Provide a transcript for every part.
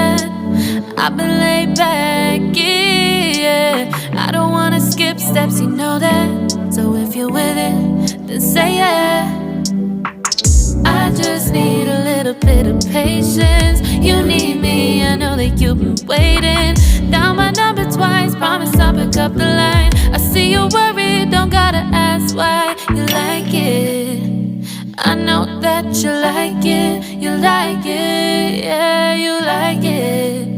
that I've been laid back, yeah. I don't wanna skip steps, you know that. So if you're with it, then say yeah. I just need a little bit of patience. You need me, I know that you've been waiting. Down my number twice, promise I'll pick up the line. I see you worried, don't gotta ask why. You like it, I know that you like it. You like it, yeah, you like it.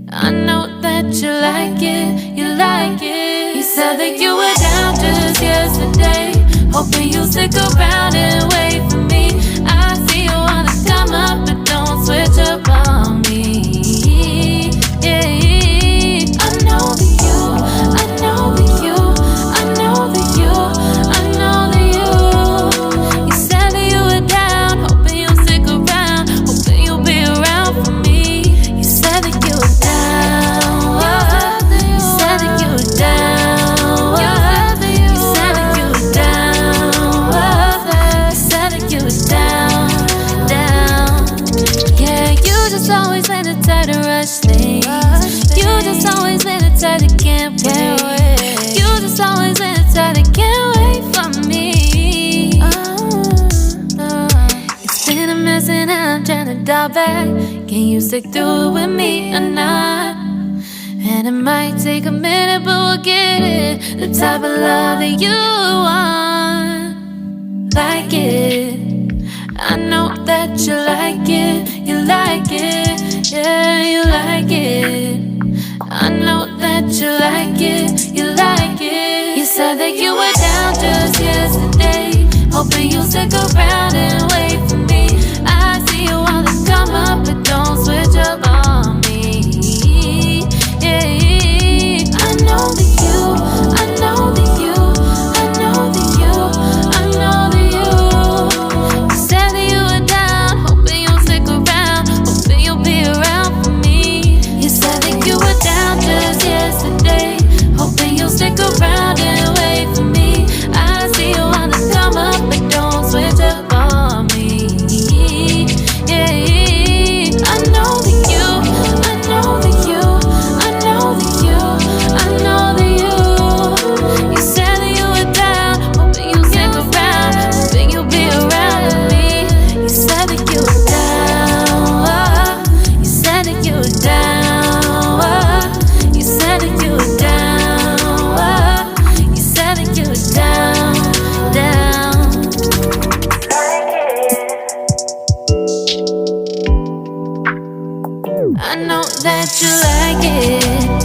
I know that you like it, you like it. You said that you were down just yesterday, hoping you'll stick around and wait for me. I see you wanna come up, but don't switch up on me. Yeah, I know that you, I know that you, I know that you, I know that you. You said that you were down, hoping you'll stick around, hoping you'll be around for me. You said that you were down, you said that you were down, you said that you were down, you said that you were down, down. Yeah, you just always in the type to rush things. You just always in the type that can't wait. You just always in the type that can't wait for me. It's been a mess and I'm trying to dial back. Can you stick through it with me or not? And it might take a minute, but we'll get it. The type of love that you want, like it. I know that you like it, you like it, yeah, you like it. I know that you like it, you like it. You said that you were down just yesterday, hoping you'll stick around and wait for me. I see you wanna come up, but don't switch up on me. Yeah, I know that you, I know that you, I know that you, I know that you. You said that you were down, hoping you'll stick around, hoping you'll be around for me. You said that you were down just yesterday, hoping you'll stick around and wait for me. I see you wanna come up, but don't switch up on me. Yeah, I know that you, I know that you, I know that you, I know that you. You said that you were down, hoping you'll stick around, hoping you'll be around with me. You said that you were down, you said that you were down, you said that you were down, you said that you were down, down. I know that you like it.